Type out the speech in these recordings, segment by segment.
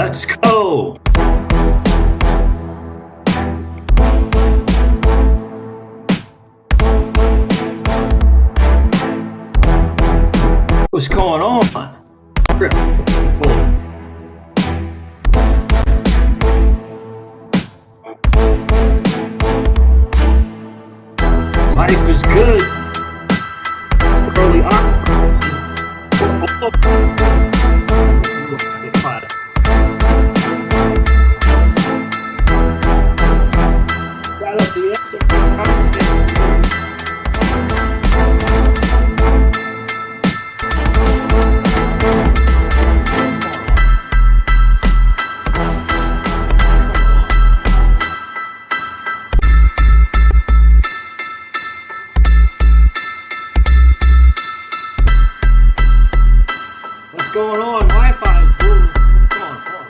Let's go. What's going on? Life is good. Early on. Shout out to the XRP. What's going on? Wi-Fi is booming. What's going on?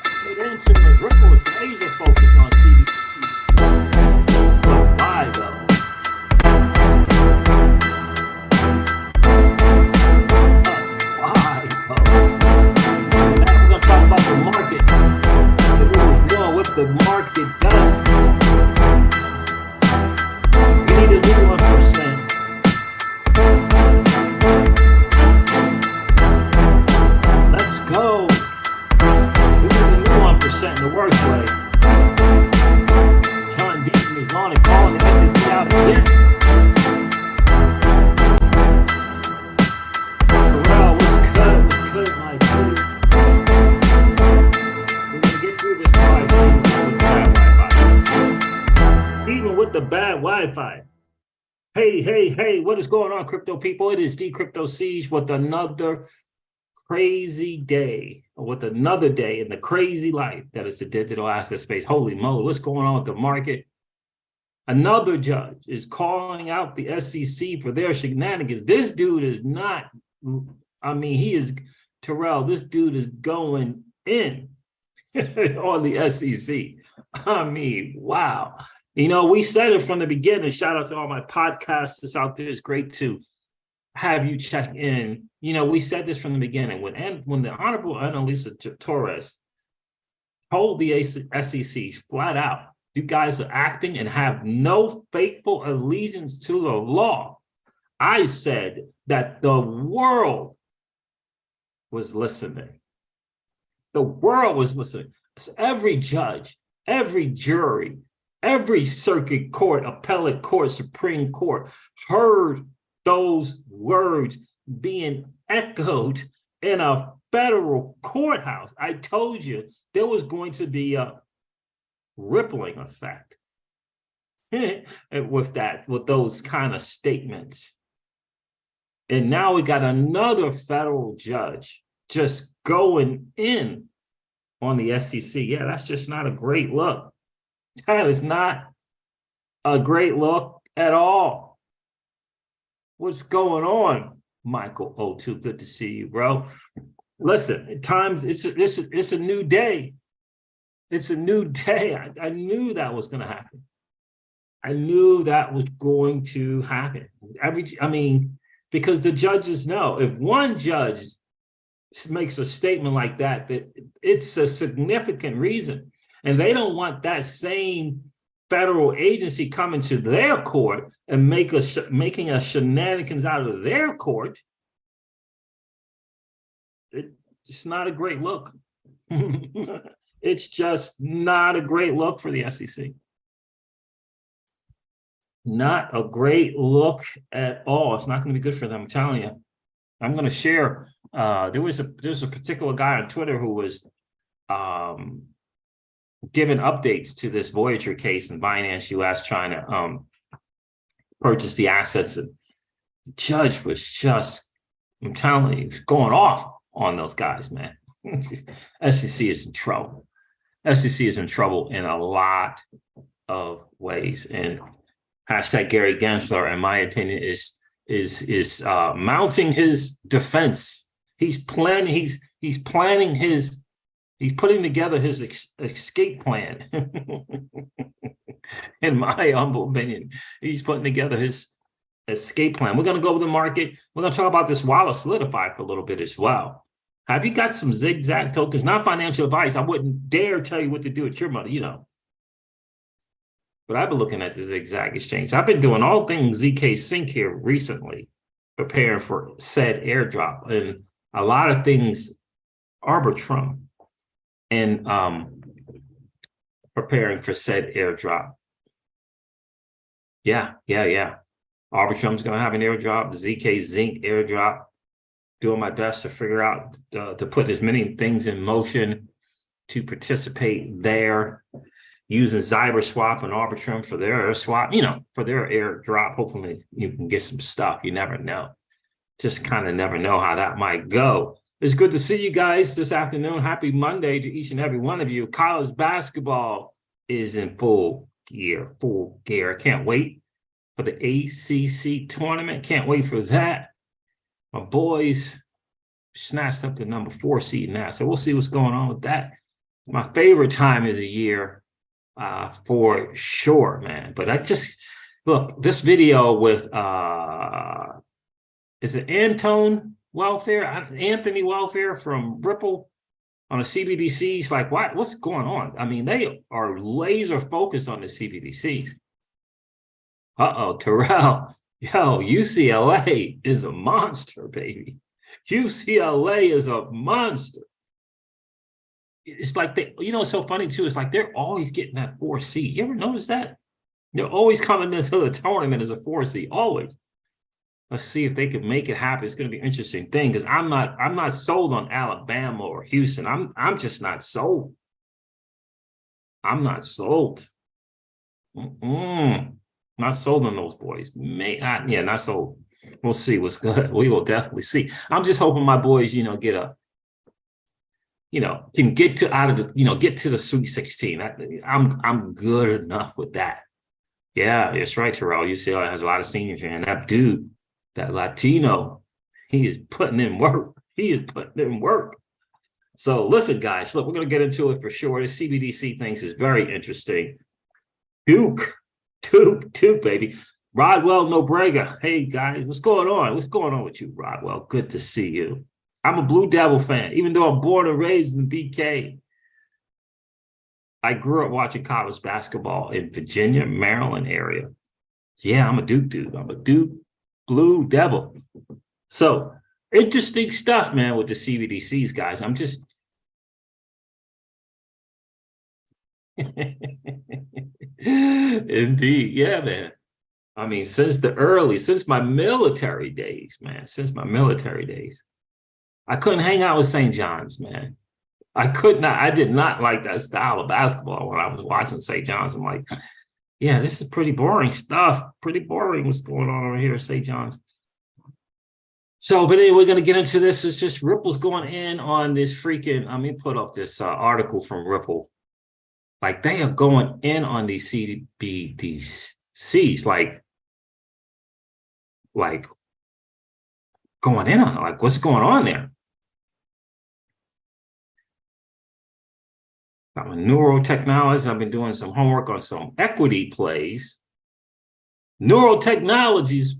Let's get into the ripples laser focus on CBDCs. But why though? Why though? Now we're gonna talk about the market. And what it's doing, what the market does. We need a new 1%. Go. We need the new 1% in the worst way. John Deaton is on and calling the SEC out again. Well, what's good? What's good, my dude? We're gonna get through this price with the bad Wi-Fi. Even with the bad Wi-Fi. Hey, what is going on, crypto people? It is the Crypto Siege with another crazy day, with another day in the crazy life that is the digital asset space. Holy moly, what's going on with the market? Another judge is calling out the SEC for their shenanigans. This dude is not, I mean, he is, Terrell, this dude is going in on the SEC. I mean, wow. You know, we said it from the beginning. Shout out to all my podcasters out there. It's great to have you check in. You know, we said this from the beginning. When the Honorable Annalisa Torres told the SEC flat out, you guys are acting and have no faithful allegiance to the law, I said that the world was listening. The world was listening. So every judge, every jury, every circuit court, appellate court, Supreme Court heard those words being echoed in a federal courthouse. I told you there was going to be a rippling effect with those kind of statements. And now we got another federal judge just going in on the SEC. Yeah, that's just not a great look. That is not a great look at all. What's going on, Michael O2? Good to see you, bro. Listen, at times it's a new day. It's a new day. I knew that was going to happen. I knew that was going to happen. I mean, because the judges know if one judge makes a statement like that, that it's a significant reason, and they don't want that same federal agency coming to their court and making a shenanigans out of their court. It's not a great look. It's just not a great look for the SEC. Not a great look at all. It's not going to be good for them, I'm telling you. I'm going to share. There's a particular guy on Twitter who was giving updates to this Voyager case in Binance US, trying to purchase the assets. And the judge was just, I'm telling you, going off on those guys, man. SEC is in trouble. SEC is in trouble in a lot of ways. And hashtag Gary Gensler, in my opinion, is mounting his defense. He's planning his He's putting together his escape plan. In my humble opinion, he's putting together his escape plan. We're going to go over the market. We're going to talk about this wallet Solidify for a little bit as well. Have you got some zigzag tokens? Not financial advice. I wouldn't dare tell you what to do with your money, But I've been looking at the zigzag exchange. I've been doing all things ZK Sync here recently, preparing for said airdrop, and a lot of things Arbitrum, and preparing for said airdrop. Yeah. Arbitrum's going to have an airdrop, ZK Zinc airdrop. Doing my best to figure out to put as many things in motion to participate there, using Cyberswap and Arbitrum for their swap, for their airdrop. Hopefully you can get some stuff. You never know. Just kind of never know how that might go. It's good to see you guys this afternoon. Happy Monday to each and every one of you. College basketball is in full gear. I can't wait for the ACC tournament. Can't wait for that. My boys snatched up the number 4 seed now. So we'll see what's going on with that. My favorite time of the year, for sure, man. But look, this video with, is it Anthony Welfare from Ripple on a CBDCs? Like, what's going on? I mean, they are laser focused on the CBDCs. Terrell. Yo, UCLA is a monster, baby. UCLA is a monster. It's like it's so funny too. It's like they're always getting that 4 seed. You ever notice that? They're always coming into the tournament as a 4 seed, always. Let's see if they can make it happen. It's going to be an interesting thing because I'm not sold on Alabama or Houston. I'm just not sold. I'm not sold. Not sold on those boys. Not sold. We'll see what's good. We will definitely see. I'm just hoping my boys, can get to get to the Sweet 16. I'm good enough with that. Yeah, that's right, Terrell. UCLA has a lot of seniors here, and that dude, that Latino, he is putting in work. So listen, guys, look, we're gonna get into it for sure. The CBDC things is very interesting. Duke, baby. Rodwell Nobrega. Hey, guys, what's going on? What's going on with you, Rodwell? Good to see you. I'm a Blue Devil fan, even though I'm born and raised in BK. I grew up watching college basketball in Virginia, Maryland area. Yeah, I'm a Duke dude. I'm a Duke Blue Devil. So interesting stuff, man, with the CBDCs, guys. I'm just... Indeed. Yeah, man. I mean, since my military days, man, I couldn't hang out with St. John's, man. I did not like that style of basketball when I was watching St. John's. I'm like, yeah, this is pretty boring stuff. Pretty boring what's going on over here at St. John's. So, but anyway, we're going to get into this. It's just Ripple's going in on this freaking, let me put up this article from Ripple. Like, they are going in on these CBDCs, like going in on it. Like, what's going on there? Got my neurotechnologies. I've been doing some homework on some equity plays. Neurotechnologies.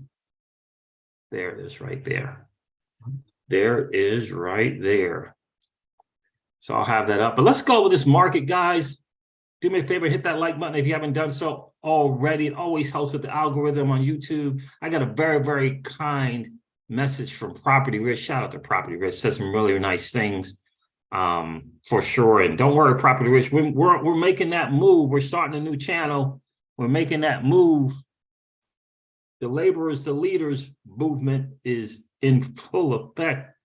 There it is right there. There is right there. So I'll have that up. But let's go with this market, guys. Do me a favor, hit that like button if you haven't done so already. It always helps with the algorithm on YouTube. I got a very, very kind message from Property Rich. Shout out to Property Rich. Said some really nice things for sure. And don't worry, Property Rich, we're making that move. We're starting a new channel. We're making that move. The laborers, the leaders movement is in full effect.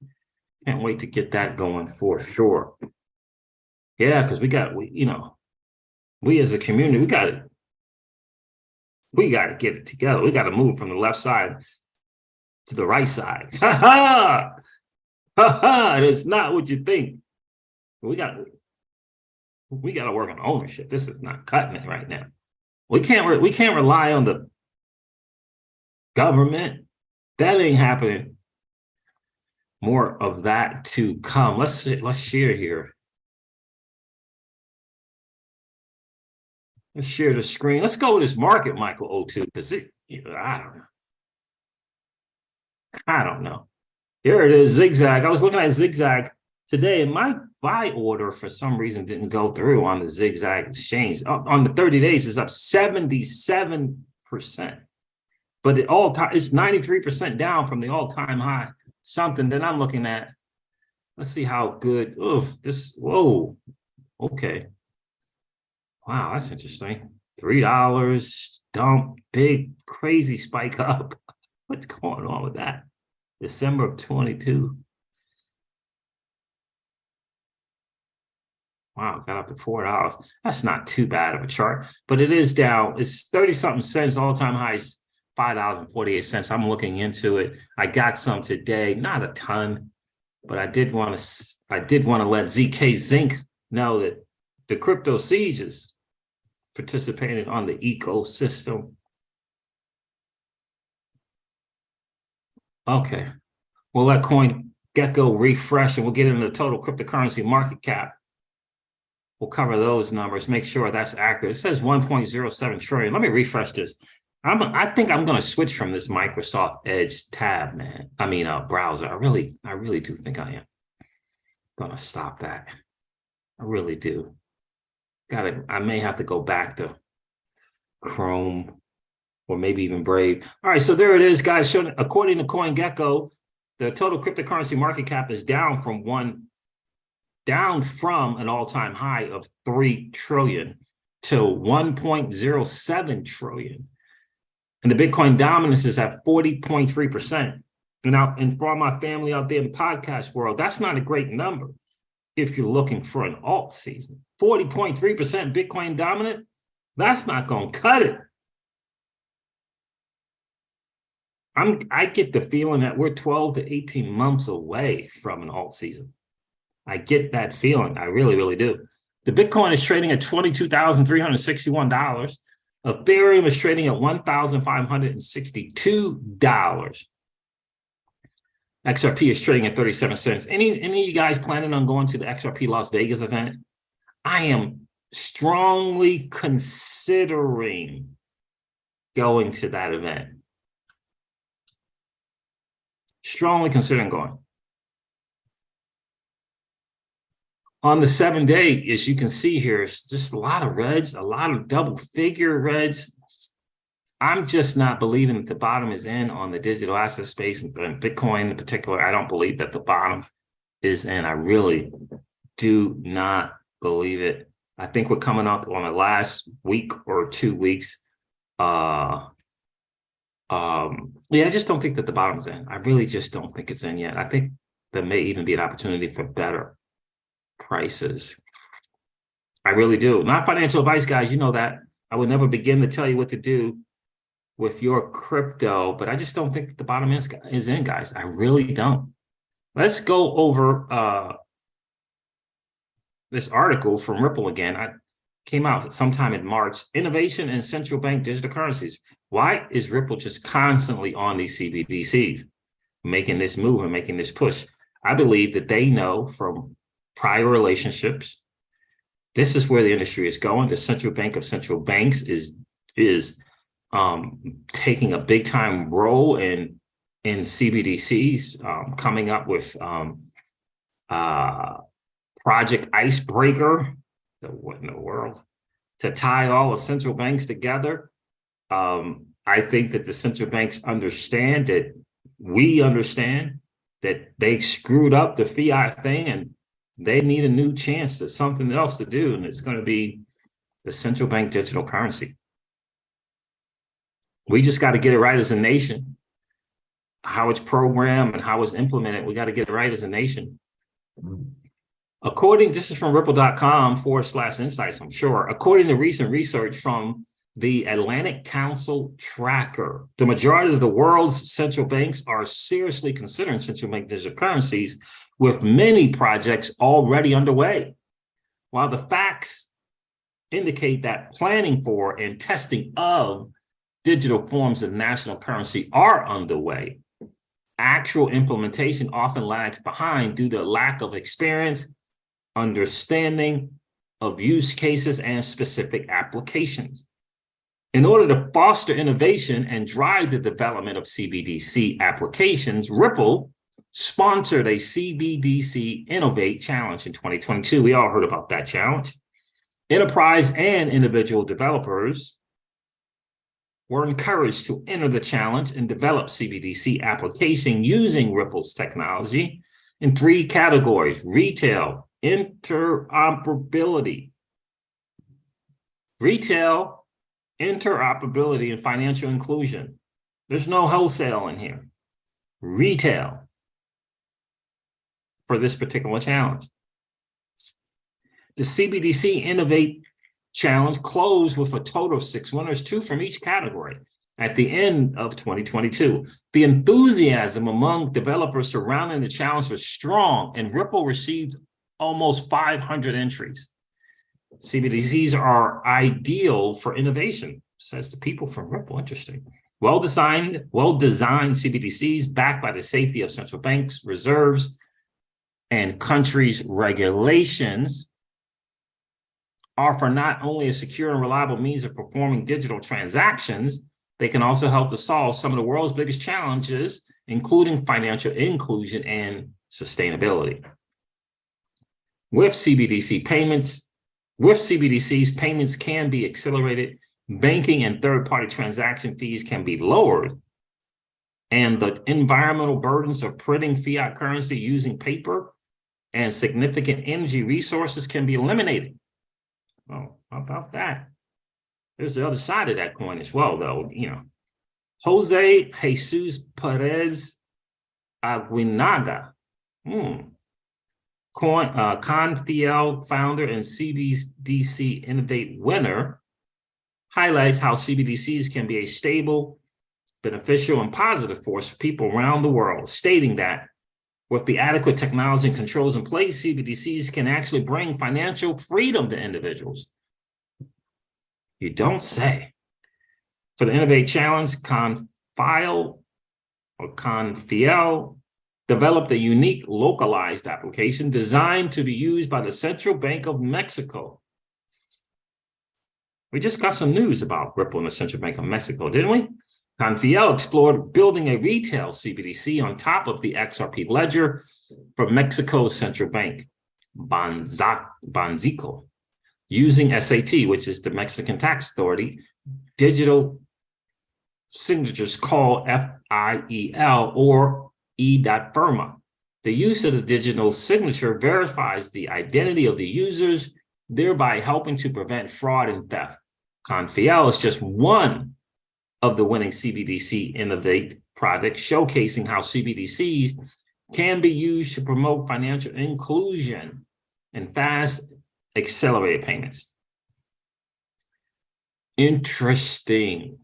Can't wait to get that going for sure. Yeah, because we as a community, we got to get it together. We got to move from the left side to the right side. It's not what you think. We got to work on ownership. This is not cutting it right now. We can't rely on the government. That ain't happening. More of that to come. Let's share here. Let's share the screen. Let's go with this market, Michael O2, because I don't know. Here it is, zigzag. I was looking at zigzag today, my buy order for some reason didn't go through on the zigzag exchange. On the 30 days, it's up 77%. But it's 93% down from the all-time high. Something that I'm looking at. Let's see how good. Whoa. Okay. Wow, that's interesting. $3 dump, big crazy spike up. What's going on with that? December of 22. Wow, got up to $4. That's not too bad of a chart, but it is down. It's 30-something cents, all-time highs, $5.48. I'm looking into it. I got some today, not a ton, but I did want to let ZK Zinc know that the crypto siege is participating on the ecosystem. Okay, we'll let CoinGecko refresh and we'll get into the total cryptocurrency market cap. We'll cover those numbers, make sure that's accurate. It says 1.07 trillion. Let me refresh this. I think I'm going to switch from this Microsoft Edge tab, man. I mean, browser. I really do think I am going to stop that. I really do. I may have to go back to Chrome or maybe even Brave. All right, so there it is, guys. According to CoinGecko, the total cryptocurrency market cap is down from an all-time high of 3 trillion to 1.07 trillion. And the Bitcoin dominance is at 40.3%. And for all my family out there in the podcast world, that's not a great number if you're looking for an alt season. 40.3% Bitcoin dominance, that's not going to cut it. I get the feeling that we're 12 to 18 months away from an alt season. I get that feeling. I really, really do. The Bitcoin is trading at $22,361. Ethereum is trading at $1,562. XRP is trading at 37 cents. Any of you guys planning on going to the XRP Las Vegas event? I am strongly considering going to that event. Strongly considering going. On the 7-day, as you can see here, it's just a lot of reds, a lot of double figure reds. I'm just not believing that the bottom is in on the digital asset space, and Bitcoin in particular. I don't believe that the bottom is in. I really do not believe it. I think we're coming up on the last week or 2 weeks. Yeah, I just don't think that the bottom's in. I really just don't think it's in yet. I think there may even be an opportunity for better prices. I really do. Not financial advice, guys. You know that. I would never begin to tell you what to do with your crypto, but I just don't think the bottom is in, guys. I really don't. Let's go over this article from Ripple again. I came out sometime in March. Innovation in central bank digital currencies. Why is Ripple just constantly on these CBDCs, making this move and making this push? I believe that they know from prior relationships, this is where the industry is going. The central bank of central banks is taking a big time role in CBDCs, coming up with Project Icebreaker. What in the world? To tie all the central banks together. I think that the central banks understand that we understand that they screwed up the fiat thing and they need a new chance to something else to do. And it's going to be the central bank digital currency. We just got to get it right as a nation. How it's programmed and how it's implemented, we got to get it right as a nation. This is from ripple.com/insights, I'm sure. According to recent research from the Atlantic Council Tracker, the majority of the world's central banks are seriously considering central bank digital currencies, with many projects already underway. While the facts indicate that planning for and testing of digital forms of national currency are underway, actual implementation often lags behind due to lack of experience, understanding of use cases, and specific applications. In order to foster innovation and drive the development of CBDC applications, Ripple sponsored a CBDC Innovate Challenge in 2022. We all heard about that challenge. Enterprise and individual developers were encouraged to enter the challenge and develop CBDC application using Ripple's technology in 3 categories: retail, interoperability, and financial inclusion. There's no wholesale in here. Retail for this particular challenge. The CBDC Innovate Challenge closed with a total of 6 winners, 2 from each category, at the end of 2022. The enthusiasm among developers surrounding the challenge was strong, and Ripple received almost 500 entries. CBDCs are ideal for innovation, says the people from Ripple. Interesting. Well-designed CBDCs backed by the safety of central banks, reserves, and countries' regulations offer not only a secure and reliable means of performing digital transactions, they can also help to solve some of the world's biggest challenges, including financial inclusion and sustainability. With CBDCs, payments can be accelerated, banking and third-party transaction fees can be lowered, and the environmental burdens of printing fiat currency using paper and significant energy resources can be eliminated. Oh, how about that? There's the other side of that coin as well, though. Jose Jesus Perez Aguinaga, Confiel founder and CBDC Innovate winner, highlights how CBDCs can be a stable, beneficial, and positive force for people around the world, stating that with the adequate technology and controls in place, CBDCs can actually bring financial freedom to individuals. You don't say. For the Innovate Challenge, Confiel developed a unique localized application designed to be used by the Central Bank of Mexico. We just got some news about Ripple and the Central Bank of Mexico, didn't we? Confiel explored building a retail CBDC on top of the XRP ledger for Mexico's central bank, Banxico, using SAT, which is the Mexican Tax Authority, digital signatures called FIEL or E.Firma. The use of the digital signature verifies the identity of the users, thereby helping to prevent fraud and theft. Confiel is just one of the winning CBDC Innovate projects, showcasing how CBDCs can be used to promote financial inclusion and fast, accelerated payments. Interesting.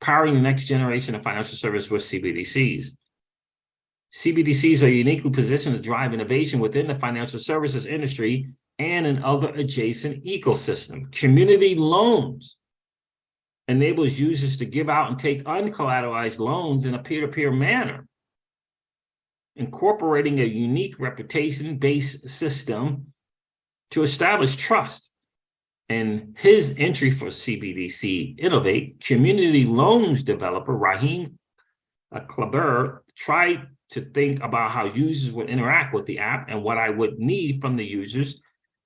Powering the next generation of financial service with CBDCs. CBDCs are uniquely positioned to drive innovation within the financial services industry and in other adjacent ecosystems. Community loans enables users to give out and take uncollateralized loans in a peer-to-peer manner, incorporating a unique reputation-based system to establish trust. In his entry for CBDC Innovate, community loans developer Raheem Klaber tried to think about how users would interact with the app and what I would need from the users,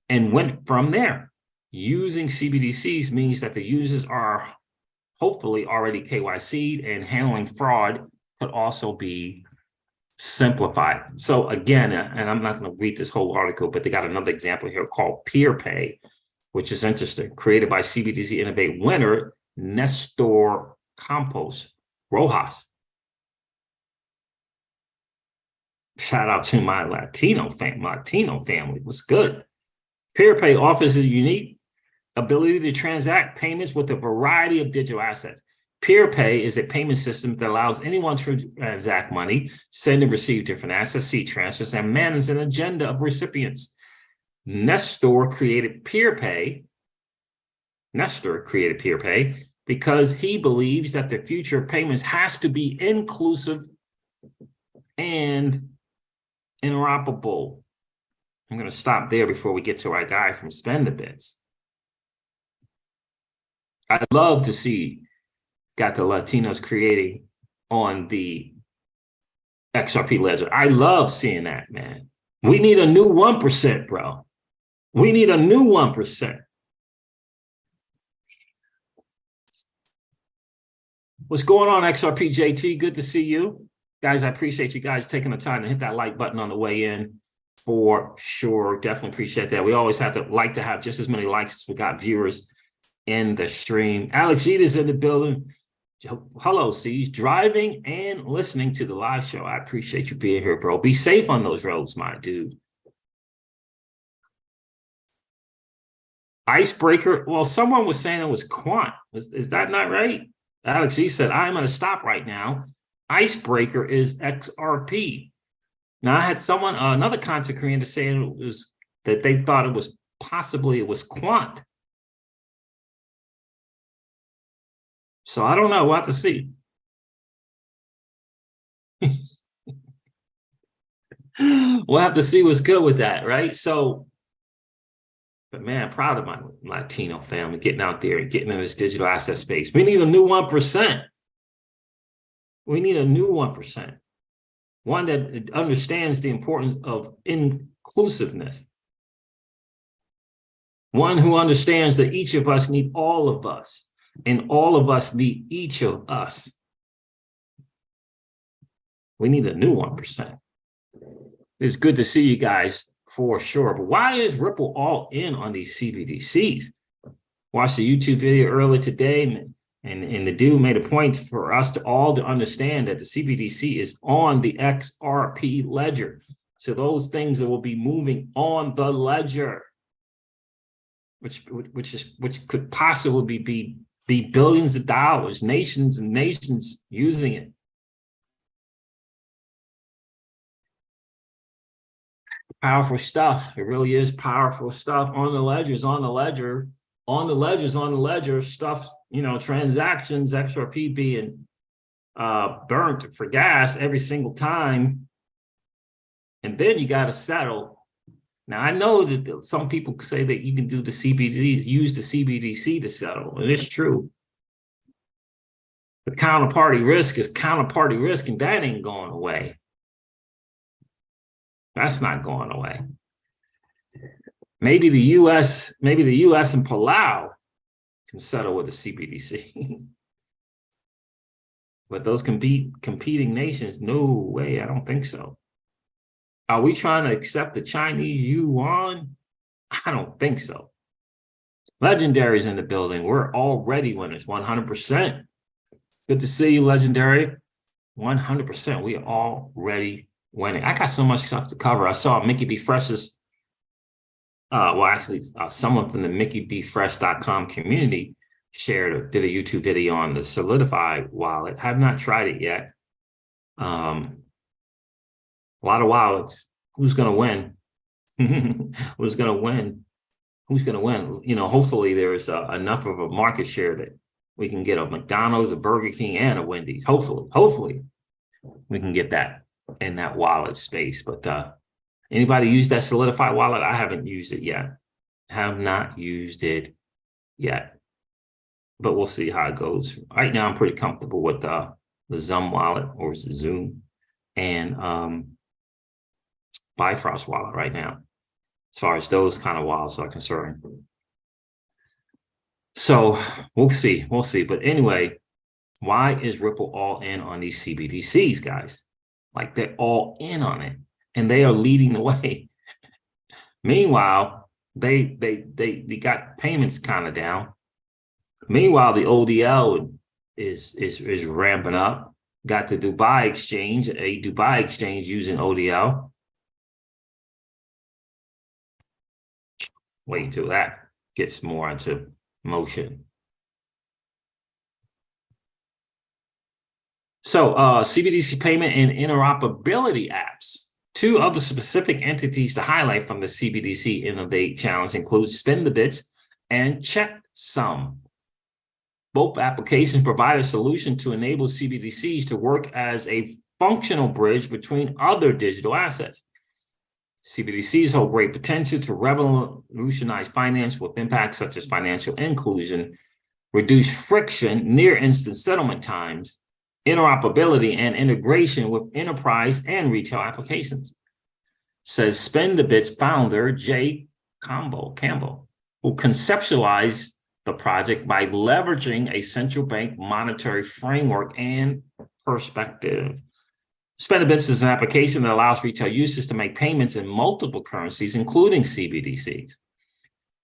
and went from there. Using CBDCs means that the users are hopefully already KYC'd, and handling fraud could also be simplified. So again, and I'm not going to read this whole article, but they got another example here called PeerPay, which is interesting, created by CBDC Innovate winner Nestor Campos Rojas. Shout out to my Latino family. What's good? PeerPay offers a unique ability to transact payments with a variety of digital assets. PeerPay is a payment system that allows anyone to transact money, send and receive different assets, see transfers, and manage an agenda of recipients. Nestor created PeerPay because he believes that the future of payments has to be inclusive and interoperable. I'm going to stop there before we get to our guy from SpendaBits. I'd love to see got the Latinos creating on the XRP ledger. I love seeing that, man. We need a new 1%, bro. We need a new 1%. What's going on, XRP JT? Good to see you. Guys, I appreciate you guys taking the time to hit that like button on the way in for sure. Definitely appreciate that. We always have to have just as many likes as we got viewers in the stream. Alex Gita's in the building. Hello, C's. Driving and listening to the live show. I appreciate you being here, bro. Be safe on those roads, my dude. Icebreaker. Well, someone was saying it was quant. Is that not right? Alex G said, I'm going to stop right now. Icebreaker is XRP. Now, I had someone, another content creator saying it was that they thought it was quant. So I don't know. We'll have to see. We'll have to see what's good with that, right? So, but man, proud of my Latino family getting out there and getting in this digital asset space. We need a new 1%. We need a new 1%. One that understands the importance of inclusiveness. One who understands that each of us need all of us, and all of us need each of us. We need a new 1%. It's good to see you guys for sure. But why is Ripple all in on these CBDCs? Watched the YouTube video earlier today, and the dude made a point for us to understand that the CBDC is on the XRP ledger. So those things that will be moving on the ledger, which could possibly be billions of dollars, nations and nations using it. Powerful stuff. It really is powerful stuff on the ledgers, stuff, transactions, XRP being burnt for gas every single time. And then you got to settle. Now, I know that some people say that you can do the CBDCs, use the CBDC to settle, and it's true. The counterparty risk is counterparty risk, and that ain't going away. That's not going away. Maybe the U.S. and Palau can settle with the CBDC. But those competing nations, no way, I don't think so. Are we trying to accept the Chinese yuan? I don't think so. Legendary's in the building. We're already winners, 100%. Good to see you, Legendary. 100%. We are already winning. I got so much stuff to cover. I saw Mickey B. Fresh's, someone from the MickeyBFresh.com community did a YouTube video on the Solidify wallet. Have not tried it yet. A lot of wallets. Who's going to win? Who's going to win? Who's going to win? Hopefully there's enough of a market share that we can get a McDonald's, a Burger King, and a Wendy's. Hopefully we can get that in that wallet space. But anybody use that Solidify wallet? I haven't used it yet. Have not used it yet. But we'll see how it goes. Right now, I'm pretty comfortable with the Zoom wallet, or is it Zoom, and Bifrost wallet right now, as far as those kind of wallets are concerned. So we'll see. But anyway, why is Ripple all in on these CBDCs, guys? Like, they're all in on it, and they are leading the way. Meanwhile, they got payments kind of down. Meanwhile, the ODL is ramping up. Got the Dubai exchange, a Dubai exchange using ODL. Wait until that gets more into motion. So CBDC payment and interoperability apps. Two other specific entities to highlight from the CBDC Innovate Challenge include Spend the Bits and Checksum. Both applications provide a solution to enable CBDCs to work as a functional bridge between other digital assets. CBDCs hold great potential to revolutionize finance with impacts such as financial inclusion, reduce friction, near instant settlement times, interoperability and integration with enterprise and retail applications, says SpendTheBit's founder, Jay Campbell, who conceptualized the project by leveraging a central bank monetary framework and perspective. SpendTheBits is an application that allows retail users to make payments in multiple currencies, including CBDCs,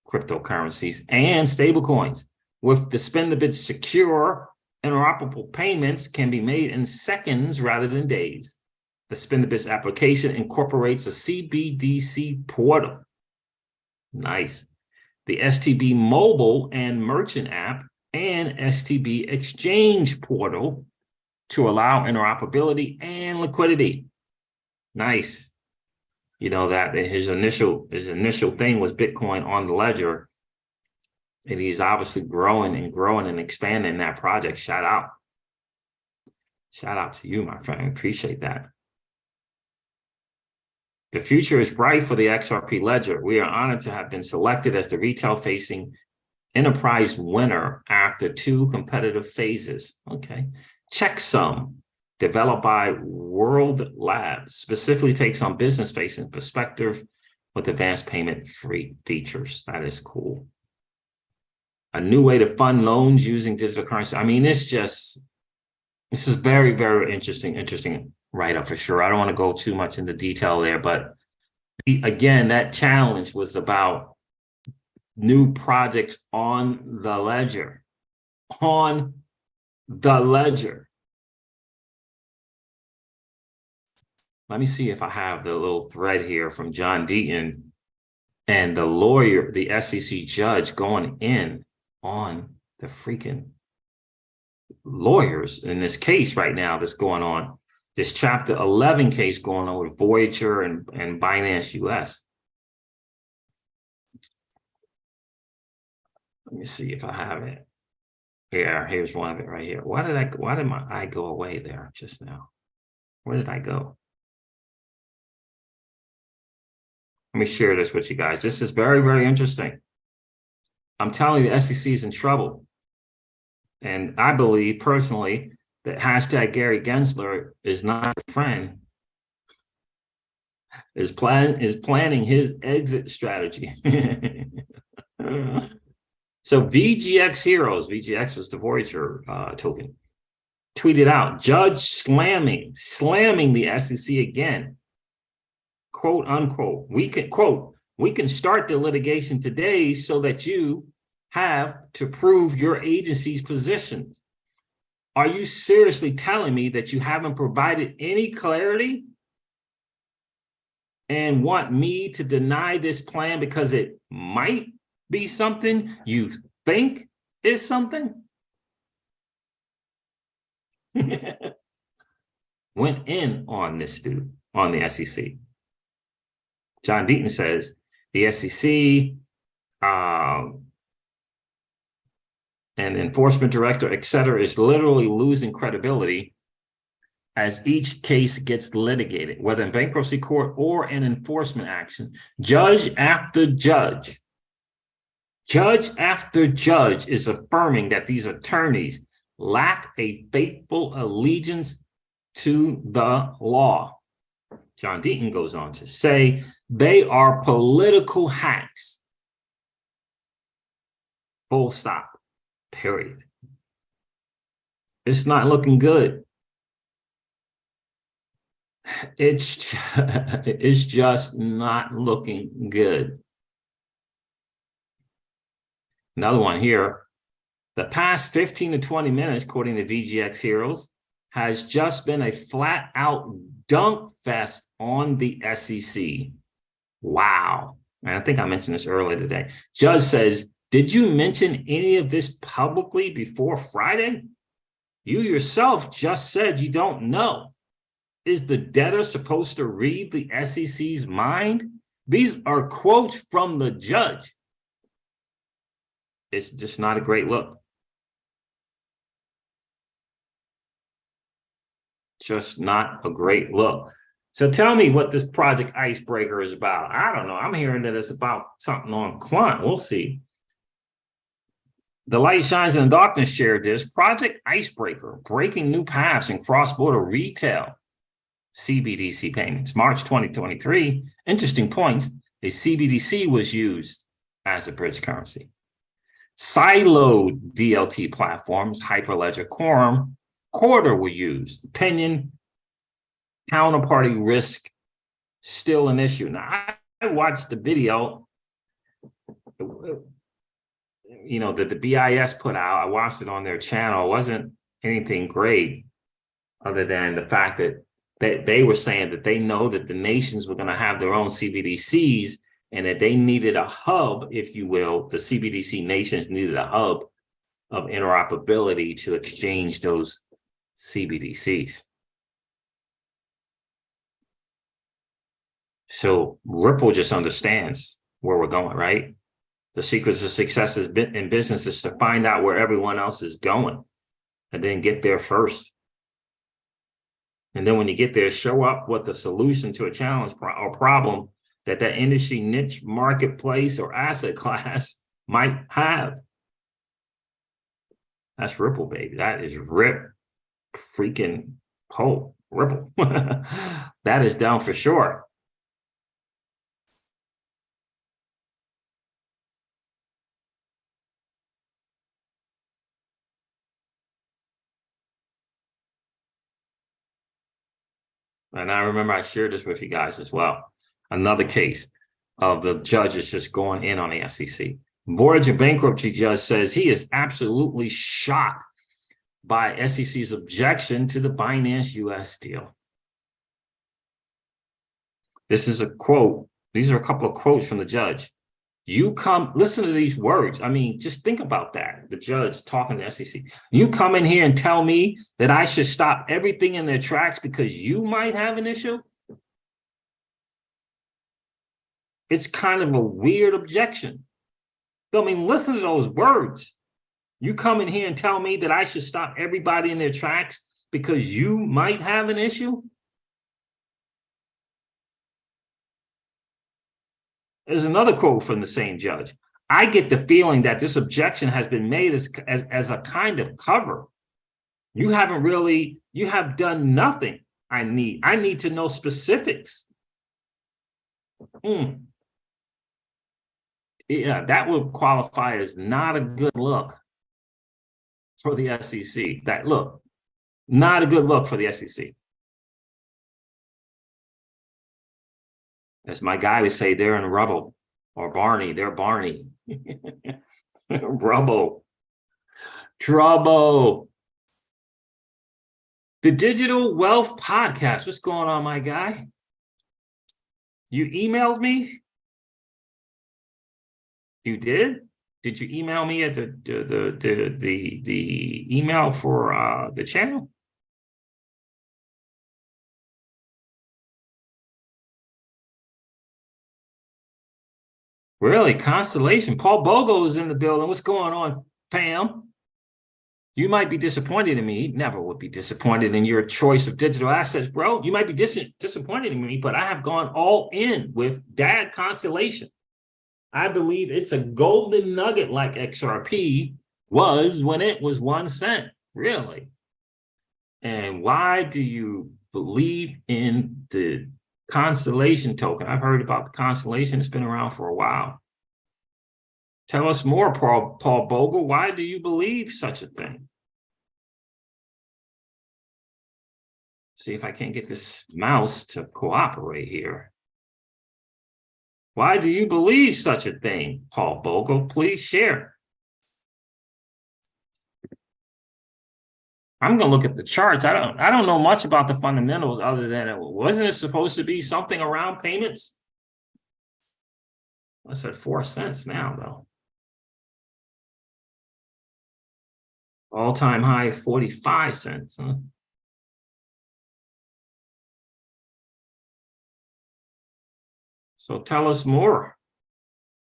cryptocurrencies, and stablecoins. With the SpendTheBits secure, interoperable payments can be made in seconds rather than days. The SpendTheBits application incorporates a CBDC portal. Nice. The STB mobile and merchant app and STB exchange portal to allow interoperability and liquidity. Nice. You know that his initial thing was Bitcoin on the ledger. And he's obviously growing and expanding that project. Shout out. Shout out to you, my friend. I appreciate that. The future is bright for the XRP ledger. We are honored to have been selected as the retail-facing enterprise winner after 2 competitive phases. Okay. Checksum, developed by World Labs, specifically takes on business-facing perspective with advanced payment-free features. That is cool. A new way to fund loans using digital currency. I mean, this is very, very interesting write-up for sure. I don't want to go too much into detail there, but again, that challenge was about new projects on the ledger. On the ledger. Let me see if I have the little thread here from John Deaton and the lawyer, the SEC judge going in on the freaking lawyers in this case right now that's going on. This Chapter 11 case going on with Voyager and Binance US. Let me see if I have it. Yeah, here's one of it right here. Why did I go away there just now? Where did I go? Let me share this with you guys. This is very, very interesting. I'm telling you, the SEC is in trouble. And I believe personally that hashtag Gary Gensler is not a friend, is planning his exit strategy. So VGX Heroes, VGX was the Voyager token, tweeted out, judge slamming the SEC again, quote unquote. We can start the litigation today so that you have to prove your agency's positions. Are you seriously telling me that you haven't provided any clarity and want me to deny this plan because it might be something you think is something? Went in on this dude, on the SEC. John Deaton says the SEC and enforcement director, et cetera, is literally losing credibility as each case gets litigated, whether in bankruptcy court or an enforcement action. Judge after judge is affirming that these attorneys lack a faithful allegiance to the law. John Deaton goes on to say they are political hacks. Full stop. Period. It's not looking good. It's just not looking good. Another one here. The past 15 to 20 minutes, according to VGX Heroes, has just been a flat out dunk fest on the SEC. Wow. And I think I mentioned this earlier today. Judge says, did you mention any of this publicly before Friday? You yourself just said you don't know. Is the debtor supposed to read the SEC's mind? These are quotes from the judge. It's just not a great look. Just not a great look. So tell me what this Project Icebreaker is about. I don't know. I'm hearing that it's about something on quant. We'll see. The light shines in the darkness shared this. Project Icebreaker, breaking new paths in cross-border retail CBDC payments. March 2023, interesting points. A CBDC was used as a bridge currency. Siloed DLT platforms, Hyperledger, Quorum, Quarter were used. Opinion, counterparty risk, still an issue. Now, I watched the video, that the BIS put out. I watched it on their channel. It wasn't anything great other than the fact that they were saying that they know that the nations were going to have their own CBDCs and that they needed a hub, if you will. The CBDC nations needed a hub of interoperability to exchange those CBDCs. So Ripple just understands where we're going, right? The secrets of success in business is to find out where everyone else is going and then get there first. And then when you get there, show up with a solution to a challenge or problem that industry niche marketplace or asset class might have. That's Ripple, baby. That is Rip freaking Ripple. That is down for sure. And I remember I shared this with you guys as well. Another case of the judges just going in on the SEC. Voyager bankruptcy judge says he is absolutely shocked by SEC's objection to the Binance US deal. This is a quote. These are a couple of quotes from the judge. Listen to these words. I mean, just think about that. The judge talking to the SEC. You come in here and tell me that I should stop everything in their tracks because you might have an issue? It's kind of a weird objection. I mean, listen to those words. You come in here and tell me that I should stop everybody in their tracks because you might have an issue? There's another quote from the same judge. I get the feeling that this objection has been made as a kind of cover. You have done nothing. I need to know specifics. Yeah, that would qualify as not a good look for the SEC. Not a good look for the SEC. As my guy would say, they're in rubble. Or Barney, they're Barney. Rubble. Trouble. The Digital Wealth Podcast. What's going on, my guy? You emailed me? You did? Did you email me at the email for the channel? Really? Constellation. Paul Bogle is in the building. What's going on, fam? You might be disappointed in me. Never would be disappointed in your choice of digital assets, bro. You might be disappointed in me, but I have gone all in with Dad Constellation. I believe it's a golden nugget like XRP was when it was 1 cent, really. And why do you believe in the Constellation token? I've heard about the Constellation. It's been around for a while. Tell us more, Paul Bogle. Why do you believe such a thing? See if I can't get this mouse to cooperate here. Why do you believe such a thing, Paul Bogle? Please share. I'm going to look at the charts. I don't know much about the fundamentals other than wasn't it supposed to be something around payments? That's at 4 cents now, though. All-time high, 45 cents. Huh? So tell us more.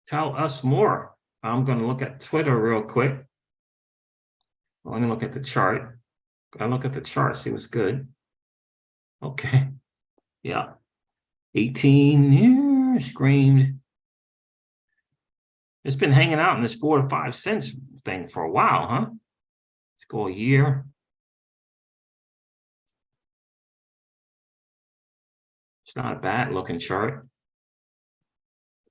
Tell us more. I'm going to look at Twitter real quick. Let me look at the chart. I look at the chart, see what's good. Okay. Yeah. 18 years screamed. It's been hanging out in this 4 to 5 cents thing for a while, huh? Let's go a year. It's not a bad looking chart.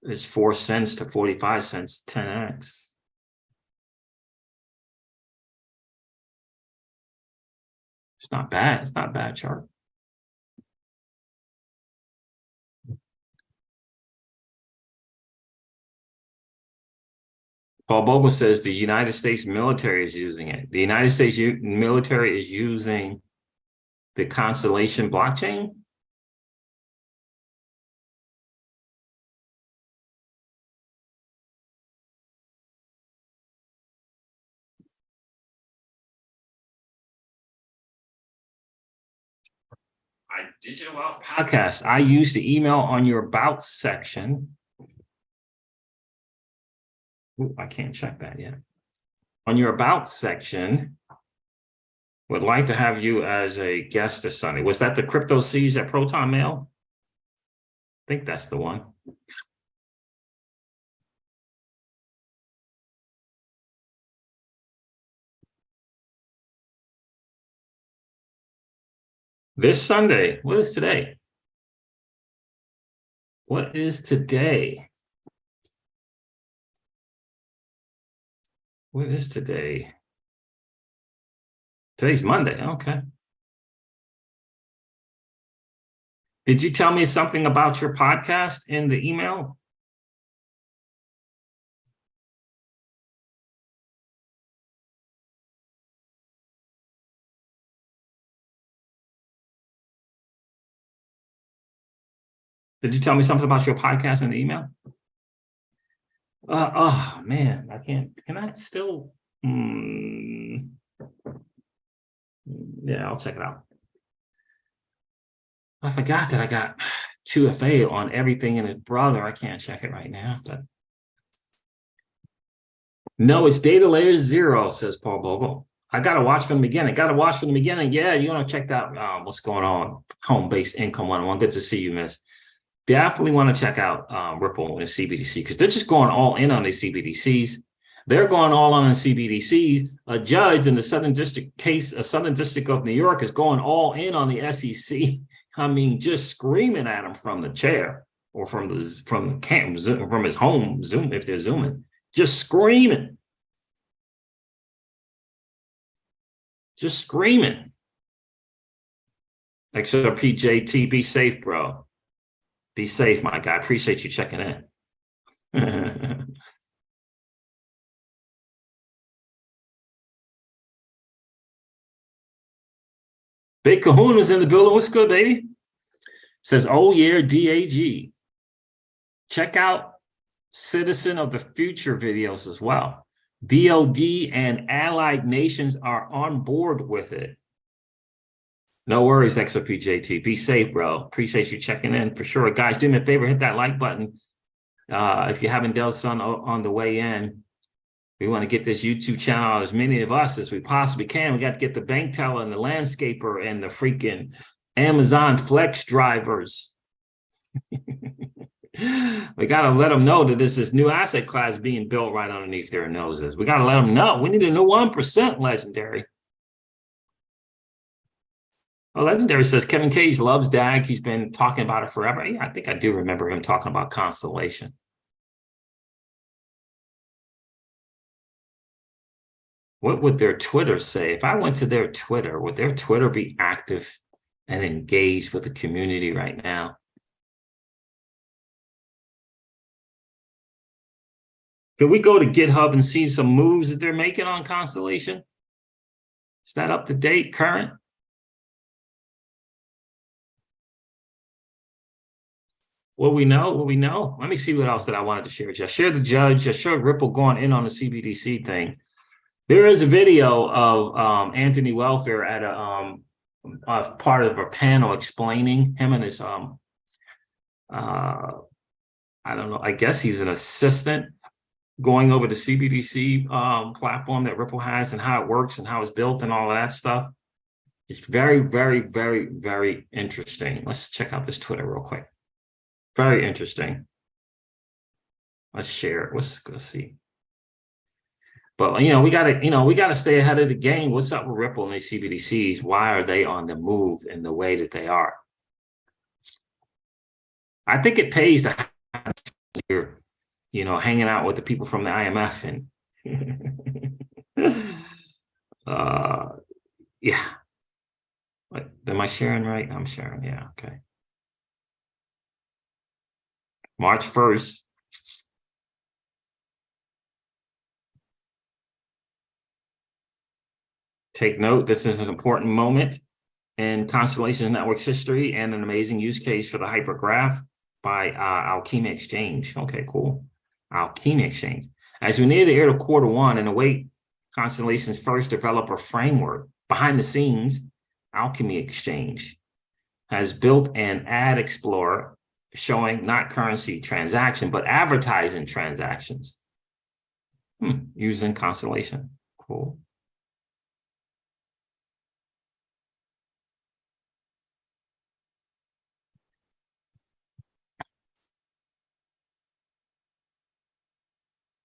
It's 4 cents to 45 cents, 10x. It's not bad. It's not a bad chart. Paul Bogle says the United States military is using it. The United States military is using the Constellation blockchain. Digital Wealth Podcast. I use the email on your about section. Ooh, I can't check that yet. On your about section, would like to have you as a guest this Sunday. Was that the Crypto Siege at Proton Mail? I think that's the one. This Sunday, what is today? What is today? What is today? Today's Monday, okay. Did you tell me something about your podcast in the email? Did you tell me something about your podcast in the email? Oh man, I can't. Can I still? Yeah, I'll check it out. I forgot that I got 2FA on everything and his brother. I can't check it right now, but no, it's data layer 0, says Paul Bogle. I got to watch from the beginning. Got to watch from the beginning. Yeah, you want to check out what's going on. Home-based income 101. Good to see you, miss. Definitely want to check out Ripple and CBDC because they're just going all in on the CBDCs. They're going all on the CBDCs. A judge in the Southern District case, a Southern District of New York, is going all in on the SEC. I mean, just screaming at him from the chair or from the camp, from his home Zoom if they're zooming, just screaming, XRP JT, be safe, bro. Be safe, my guy. Appreciate you checking in. Big Kahuna's in the building. What's good, baby? Says, oh yeah, DAG. Check out Citizen of the Future videos as well. DOD and allied nations are on board with it. No worries, XRP JT. Be safe, bro. Appreciate you checking in for sure. Guys, do me a favor, hit that like button. If you haven't done so on the way in, we want to get this YouTube channel out as many of us as we possibly can. We got to get the bank teller and the landscaper and the freaking Amazon Flex drivers. We got to let them know that this is new asset class being built right underneath their noses. We got to let them know. We need a new 1% legendary. Oh, Legendary says Kevin Cage loves DAG. He's been talking about it forever. Yeah, I think I do remember him talking about Constellation. What would their Twitter say? If I went to their Twitter, would their Twitter be active and engaged with the community right now? Could we go to GitHub and see some moves that they're making on Constellation? Is that up to date, current? What we know? Let me see what else that I wanted to share with you. I shared the judge. I showed Ripple going in on the CBDC thing. There is a video of Anthony Welfare at a part of a panel explaining him and his I don't know. I guess he's an assistant going over the CBDC platform that Ripple has and how it works and how it's built and all of that stuff. It's very, very, very, very interesting. Let's check out this Twitter real quick. Very interesting. Let's share it. Let's go see. But we gotta stay ahead of the game. What's up with Ripple and the CBDCs? Why are they on the move in the way that they are? I think it pays to you're, hanging out with the people from the IMF and yeah. What, am I sharing right? I'm sharing. Yeah. Okay. March 1st. Take note, this is an important moment in Constellation Networks history and an amazing use case for the hypergraph by Alchemy Exchange. Okay, cool. Alchemy Exchange. As we near the end of Q1 and await Constellation's first developer framework, behind the scenes, Alchemy Exchange has built an ad explorer showing not currency transaction, but advertising transactions using Constellation. Cool.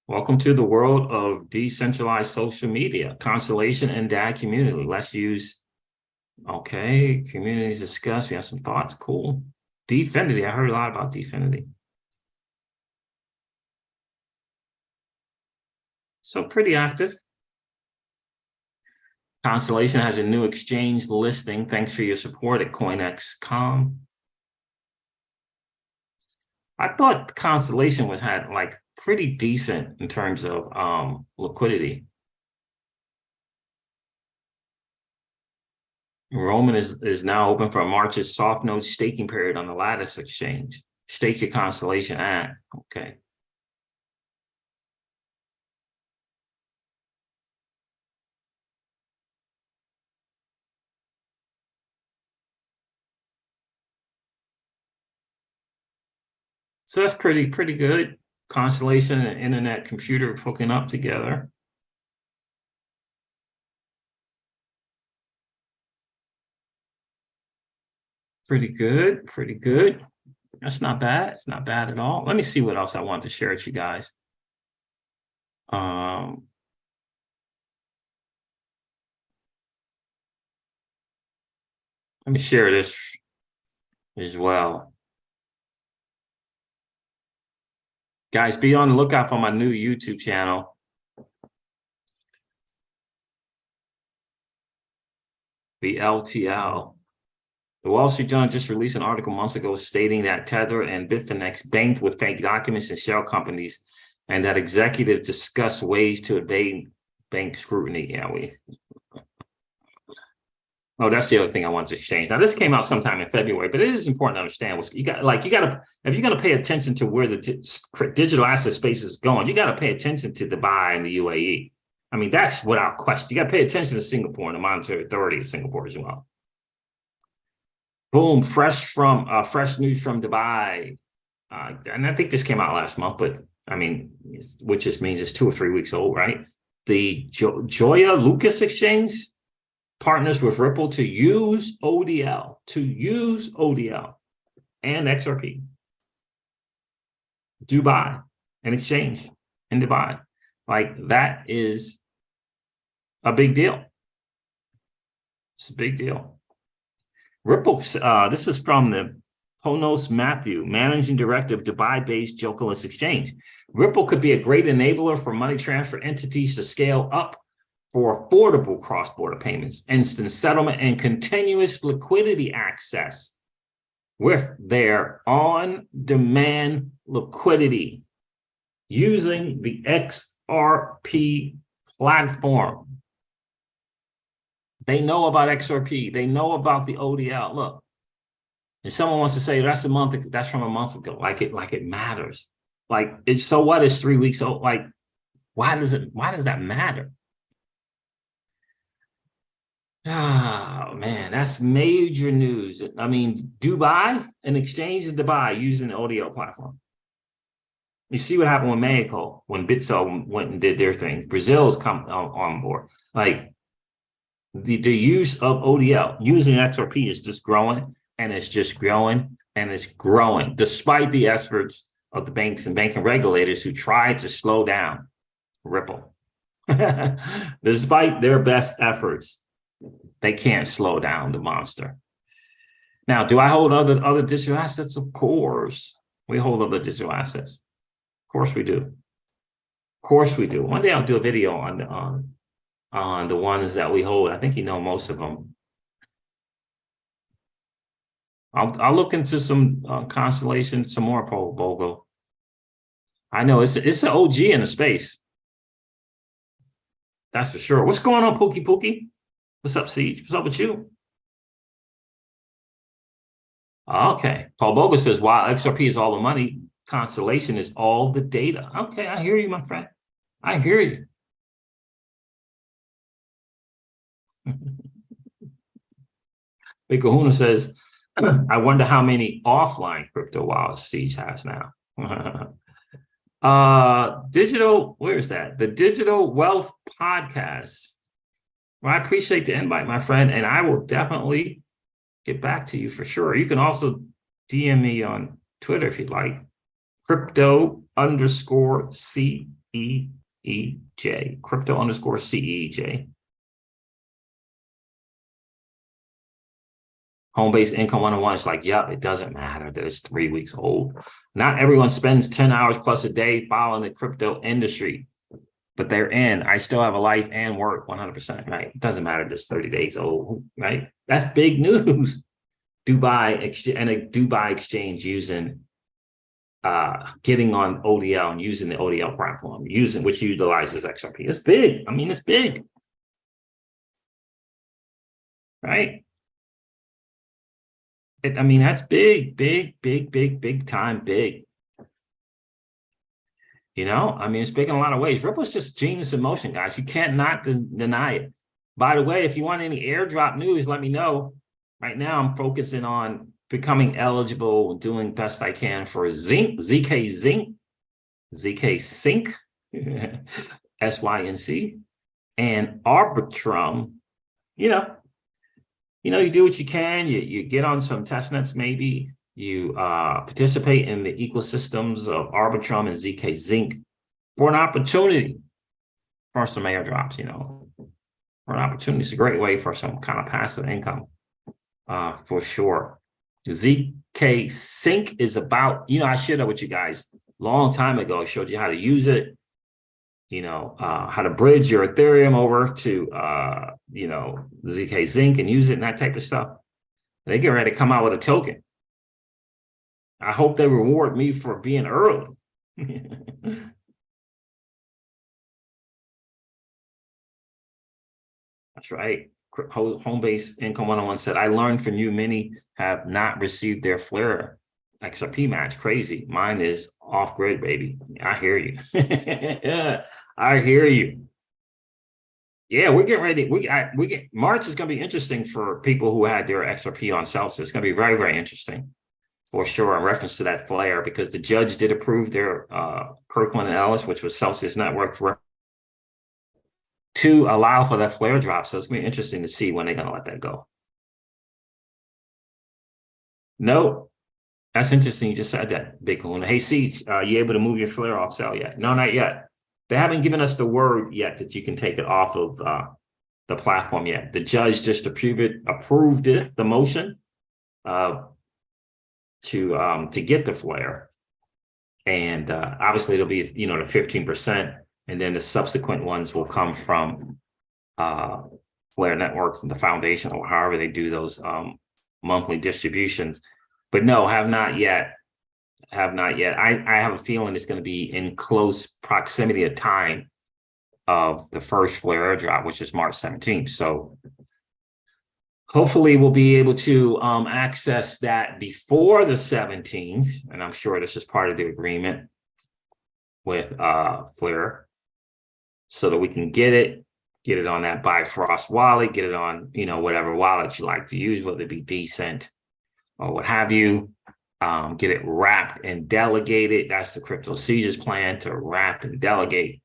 Welcome to the world of decentralized social media, Constellation and DAG community. Let's use, okay, communities discuss. We have some thoughts. Cool. Definity. I heard a lot about Definity. So pretty active. Constellation has a new exchange listing. Thanks for your support at CoinEx.com. I thought Constellation had like pretty decent in terms of liquidity. Roman is now open for March's soft node staking period on the Lattice exchange. Stake your Constellation at, okay. So that's pretty good. Constellation and internet computer hooking up together. Pretty good. That's not bad. It's not bad at all. Let me see what else I want to share with you guys. Let me share this as well. Guys, be on the lookout for my new YouTube channel. The LTL. The Wall Street Journal just released an article months ago stating that Tether and Bitfinex banked with fake documents and shell companies, and that executives discuss ways to evade bank scrutiny. Yeah, oh, that's the other thing I want to exchange. Now, this came out sometime in February, but it is important to understand what's you got to if you're going to pay attention to where the digital asset space is going, you got to pay attention to Dubai and the UAE. I mean, that's without question. You got to pay attention to Singapore and the Monetary Authority of Singapore as well. Boom, fresh news from Dubai. And I think this came out last month, but I mean, which just means it's 2 or 3 weeks old, right? The Joya Lucas exchange partners with Ripple to use ODL, and XRP. Dubai, an exchange in Dubai. Like, that is a big deal. It's a big deal. Ripple, this is from the Ponos Matthew, Managing Director of Dubai-based Jokerless Exchange. Ripple could be a great enabler for money transfer entities to scale up for affordable cross-border payments, instant settlement, and continuous liquidity access with their on-demand liquidity using the XRP platform. They know about XRP. They know about the ODL. Look, if someone wants to say that's from a month ago, like it matters. Like, it's so what? It's 3 weeks old. Like, why does that matter? Oh man, that's major news. I mean, Dubai, an exchange in Dubai using the ODL platform. You see what happened with Mexico when Bitso went and did their thing. Brazil's come on board. Like, the use of ODL using XRP is just growing, and it's just growing, and it's growing, despite the efforts of the banks and banking regulators who tried to slow down Ripple. Despite their best efforts, they can't slow down the monster. Now, do I hold other digital assets? Of course. We hold other digital assets. Of course we do. Of course we do. One day I'll do a video on the ones that we hold. I think you know most of them. I'll look into some constellations, some more BOGO. I know it's an OG in the space. That's for sure. What's going on, Pookie? What's up, Siege? What's up with you? Okay. Paul Boga says, wow, XRP is all the money. Constellation is all the data. Okay, I hear you, my friend. I hear you. Big Kahuna says, I wonder how many offline crypto wallets Siege has now. Digital, where is that? The Digital Wealth Podcast. Well, I appreciate the invite, my friend, and I will definitely get back to you for sure. You can also DM me on Twitter if you'd like. Crypto_CEEJ. Crypto_CEEJ. Home-based income 101 is like, yep, it doesn't matter that it's 3 weeks old. Not everyone spends 10 hours plus a day following the crypto industry, but they're in. I still have a life and work 100%, right? It doesn't matter if it's 30 days old, right? That's big news. Dubai exchange using, getting on ODL and using the ODL platform, which utilizes XRP. It's big. I mean, it's big, right? That's big time, big. It's big in a lot of ways. Ripple's just genius in motion, guys. You can't not deny it. By the way, if you want any airdrop news, let me know. Right now, I'm focusing on becoming eligible and doing best I can for ZK Sync, SYNC, and Arbitrum. You do what you can. You get on some testnets, maybe. You participate in the ecosystems of Arbitrum and ZK Zinc for an opportunity for some airdrops, for an opportunity. It's a great way for some kind of passive income, for sure. ZK Sync is about, I shared that with you guys a long time ago. I showed you how to use it, how to bridge your Ethereum over to, ZK Zinc and use it and that type of stuff. They get ready to come out with a token. I hope they reward me for being early. That's right. Home-based income 101 said, I learned from you, many have not received their Flare XRP match. Crazy. Mine is off grid, baby. I hear you. I hear you. Yeah, we're getting ready. March is going to be interesting for people who had their XRP on Celsius. It's going to be very, very interesting for sure in reference to that flare, because the judge did approve their Kirkland and Ellis, which was Celsius Network, to allow for that flare drop. So it's going to be interesting to see when they're going to let that go. No, that's interesting. You just said that, Big Kahuna. Hey, Siege, you able to move your flare off sale yet? No, not yet. They haven't given us the word yet that you can take it off of the platform yet. The judge just approved it, the motion to get the flare. And obviously it'll be, the 15%. And then the subsequent ones will come from Flare Networks and the foundation, or however they do those monthly distributions. But no, have not yet. I have a feeling it's going to be in close proximity of time of the first Flare airdrop, which is March 17th. So hopefully we'll be able to access that before the 17th. And I'm sure this is part of the agreement with Flare, so that we can get it on that Bifrost wallet, get it on, whatever wallet you like to use, whether it be Decent or what have you. Get it wrapped and delegated. That's the Crypto Siege's plan, to wrap and delegate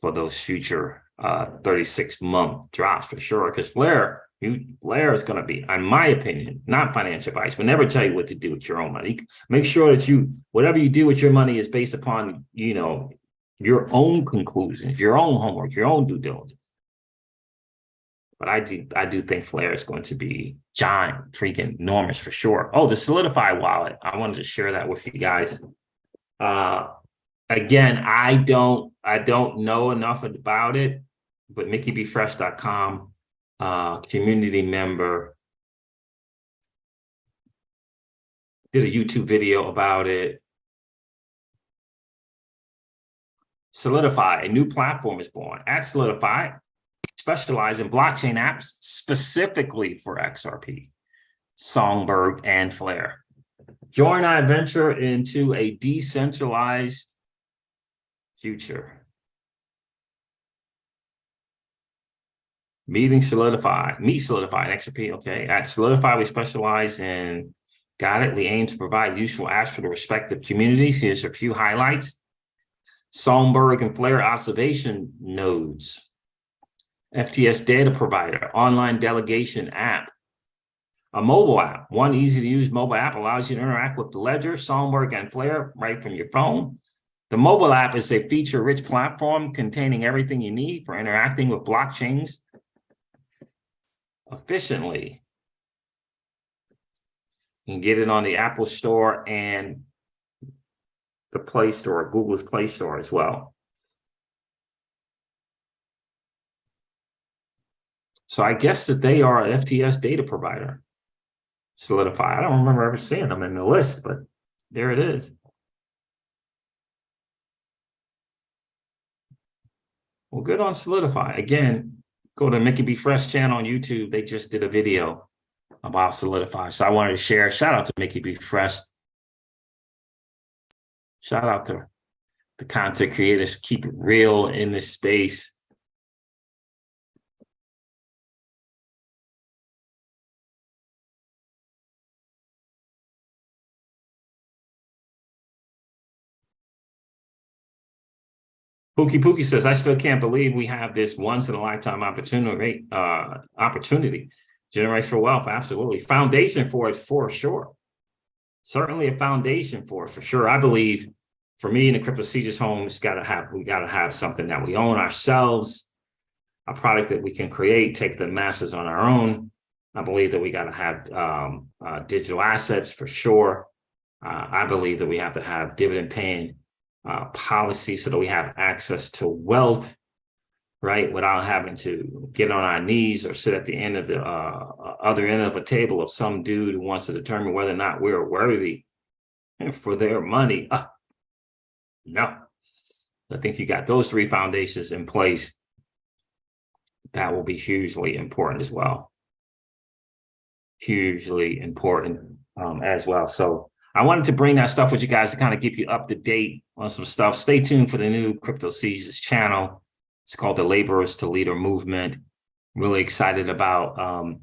for those future 36-month drops for sure. Because Flare is going to be, in my opinion, not financial advice. We'll never tell you what to do with your own money. Make sure that whatever you do with your money is based upon, your own conclusions, your own homework, your own due diligence. But I do think Flare is going to be giant, freaking enormous for sure. Oh, the Solidify wallet. I wanted to share that with you guys. Again, I don't know enough about it, but MickeyBFresh.com, community member, did a YouTube video about it. Solidify, a new platform is born. At Solidify, specialize in blockchain apps specifically for XRP, Songbird, and Flare. Join our adventure into a decentralized future. Meet Solidify and XRP, okay. At Solidify, we specialize in, got it, we aim to provide useful apps for the respective communities. Here's a few highlights. Songbird and Flare observation nodes. FTS data provider, online delegation app. A mobile app, one easy to use mobile app allows you to interact with the ledger, Songbird, and Flare right from your phone. The mobile app is a feature-rich platform containing everything you need for interacting with blockchains efficiently. You can get it on the Apple Store and the Play Store, Google's Play Store as well. So I guess that they are an FTS data provider. Solidify. I don't remember ever seeing them in the list, but there it is. Well, good on Solidify. Again, go to Mickey B Fresh channel on YouTube. They just did a video about Solidify. So I wanted to share. Shout out to Mickey B Fresh. Shout out to the content creators. Keep it real in this space. Pookie says, I still can't believe we have this once in a lifetime opportunity. Generational wealth, absolutely. Foundation for it, for sure. Certainly a foundation for it, for sure. I believe for me in the Crypto Sieges home, we gotta have something that we own ourselves, a product that we can create, take the masses on our own. I believe that we gotta have digital assets for sure. I believe that we have to have dividend paying policy so that we have access to wealth, right, without having to get on our knees or sit at the end of the other end of a table of some dude who wants to determine whether or not we're worthy for their money. No, I think you got those three foundations in place. That will be hugely important as well. Hugely important as well. So I wanted to bring that stuff with you guys to kind of keep you up to date on some stuff. Stay tuned for the new Crypto Sieges channel. It's called the Laborers to Leader Movement. Really excited about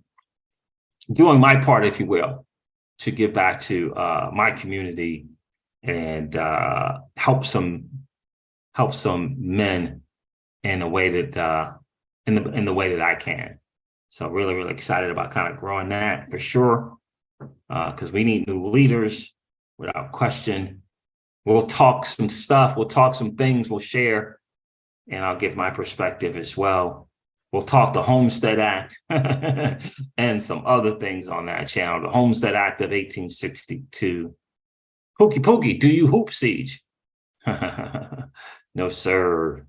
doing my part, if you will, to give back to my community and help some men in a way that in the way that I can. So really, really excited about kind of growing that for sure, because we need new leaders. Without question, we'll talk some stuff, we'll talk some things, we'll share, and I'll give my perspective as well. We'll talk the Homestead Act and some other things on that channel. The Homestead Act of 1862. Pookie, do you hoop siege? No, sir.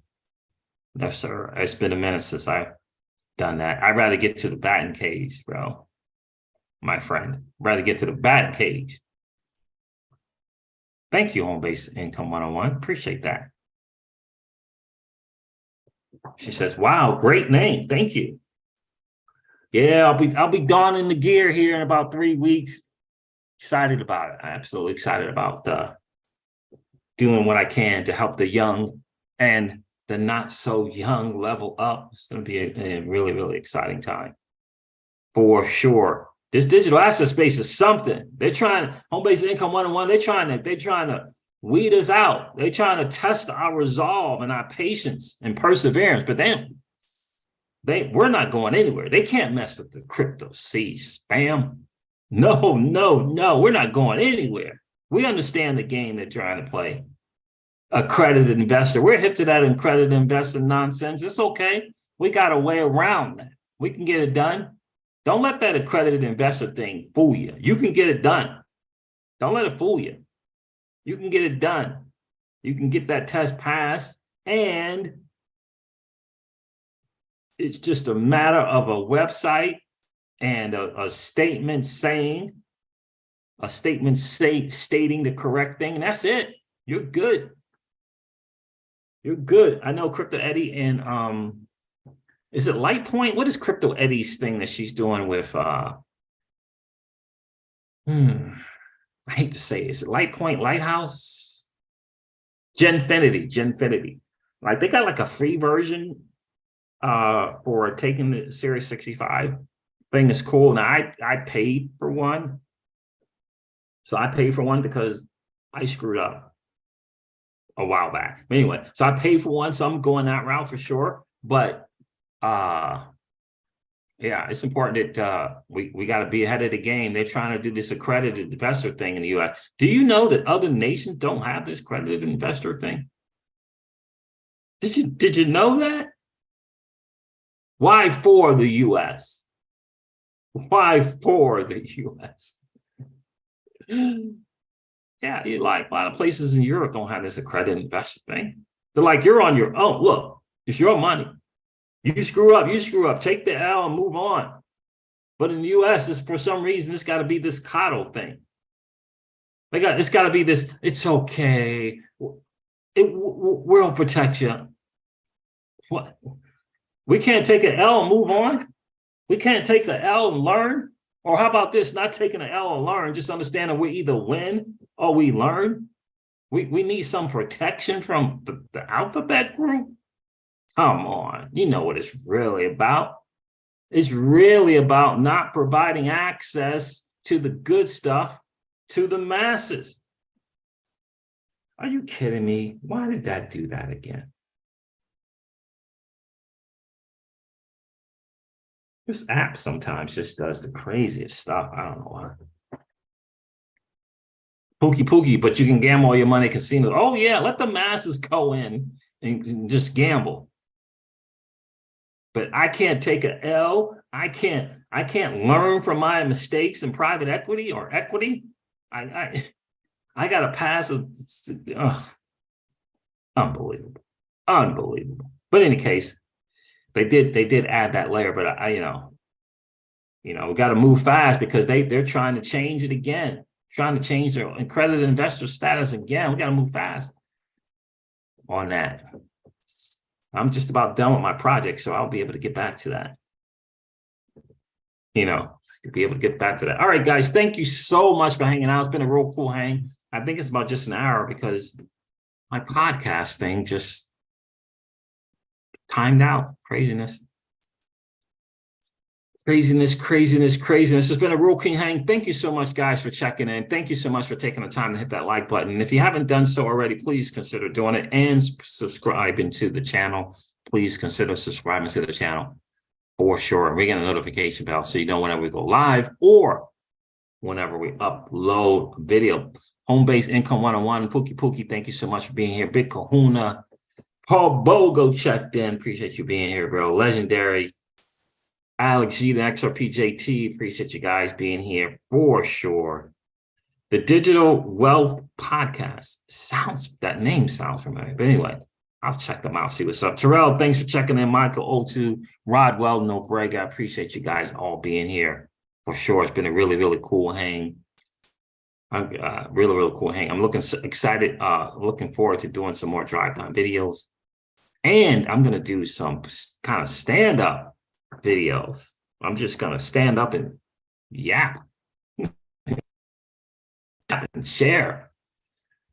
No, sir. It's been a minute since I've done that. I'd rather get to the batting cage, bro. My friend. I'd rather get to the batting cage. Thank you, Home Base Income 101. Appreciate that. She says, wow, great name. Thank you. Yeah, I'll be donning the gear here in about 3 weeks. Excited about it. Absolutely excited about doing what I can to help the young and the not so young level up. It's going to be a really, really exciting time for sure. This digital asset space is something. They're trying, Home Base Income 101, they're trying to weed us out. They're trying to test our resolve and our patience and perseverance, but we're not going anywhere. They can't mess with the Crypto Siege spam. No, we're not going anywhere. We understand the game they're trying to play. accredited investor. We're hip to that accredited investor nonsense. It's okay. We got a way around that. We can get it done. Don't let that accredited investor thing fool you. You can get it done. Don't let it fool you. You can get it done. You can get that test passed, and it's just a matter of a website and a statement stating the correct thing, and that's it. You're good. You're good. I know Crypto Eddie and is it Lightpoint? What is Crypto Eddie's thing that she's doing with I hate to say it. Is it Lightpoint, Lighthouse? Genfinity. Like they got like a free version for taking the Series 65 thing. Is cool. Now I paid for one. So I paid for one because I screwed up a while back. But anyway, so I paid for one, so I'm going that route for sure. But yeah, it's important that we got to be ahead of the game. They're trying to do this accredited investor thing in the US. Do you know that other nations don't have this accredited investor thing? Did you know that? Why for the US? Why for the US? Yeah, like a lot of places in Europe don't have this accredited investor thing. They're like, you're on your own. Look, it's your money. You screw up, take the L and move on. But in the US, for some reason, it's got to be this coddle thing. It's got to be this, it's okay. We'll protect you. What? We can't take an L and move on? We can't take the L and learn? Or how about this, not taking an L and learn, just understanding we either win or we learn? We need some protection from the alphabet group? Come on, you know what it's really about. It's really about not providing access to the good stuff to the masses. Are you kidding me? Why did that do that again? This app sometimes just does the craziest stuff. I don't know why. Pookie, but you can gamble all your money at casinos. Oh yeah, let the masses go in and just gamble. But I can't take an L. I can't learn from my mistakes in private equity or equity. I gotta pass unbelievable. But in any case, they did add that layer, but we got to move fast because they're trying to change it again, trying to change their accredited investor status again. We got to move fast on that. I'm just about done with my project, so I'll be able to get back to that. To be able to get back to that. All right, guys, thank you so much for hanging out. It's been a real cool hang. I think it's about just an hour because my podcast thing just timed out. Craziness. It's been a real king hang. Thank you so much, guys, for checking in. Thank you so much for taking the time to hit that like button. And if you haven't done so already, please consider doing it and subscribing to the channel. Please consider subscribing to the channel for sure. And ring the notification bell so you know whenever we go live or whenever we upload video. Home Base Income 101. Pookie, thank you so much for being here. Big Kahuna. Paul Bogo checked in. Appreciate you being here, bro. Legendary. Alex G, the XRP JT. Appreciate you guys being here for sure. The Digital Wealth Podcast. That name sounds familiar. But anyway, I'll check them out, see what's up. Terrell, thanks for checking in. Michael O2, Rodwell, No Breg. I appreciate you guys all being here for sure. It's been a really, really cool hang. Really cool hang. I'm looking forward to doing some more drive time videos. And I'm going to do some kind of stand-up videos. I'm just going to stand up and yap and share.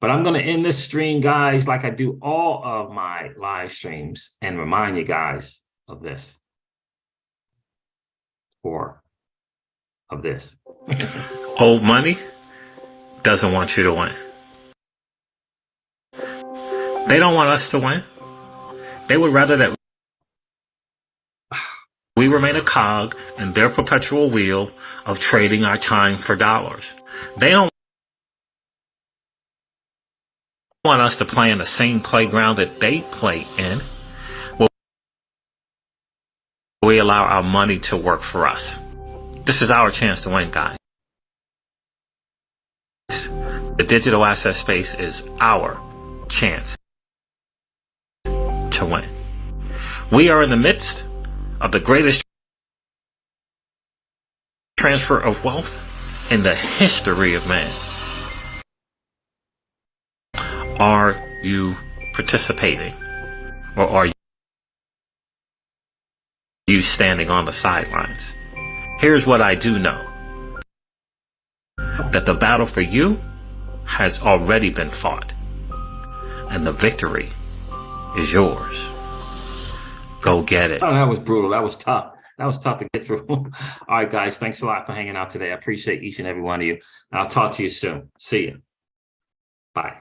But I'm going to end this stream, guys, like I do all of my live streams and remind you guys of this. Or of this. Old money doesn't want you to win. They don't want us to win. They would rather that we remain a cog in their perpetual wheel of trading our time for dollars. They don't want us to play in the same playground that they play in, well, we allow our money to work for us. This is our chance to win, guys. The digital asset space is our chance to win. We are in the midst of the greatest transfer of wealth in the history of man. Are you participating, or are you standing on the sidelines? Here's what I do know: that the battle for you has already been fought, and the victory is yours. Go get it. Oh, that was brutal. That was tough. That was tough to get through. All right, guys, thanks a lot for hanging out today. I appreciate each and every one of you. I'll talk to you soon. See you. Bye.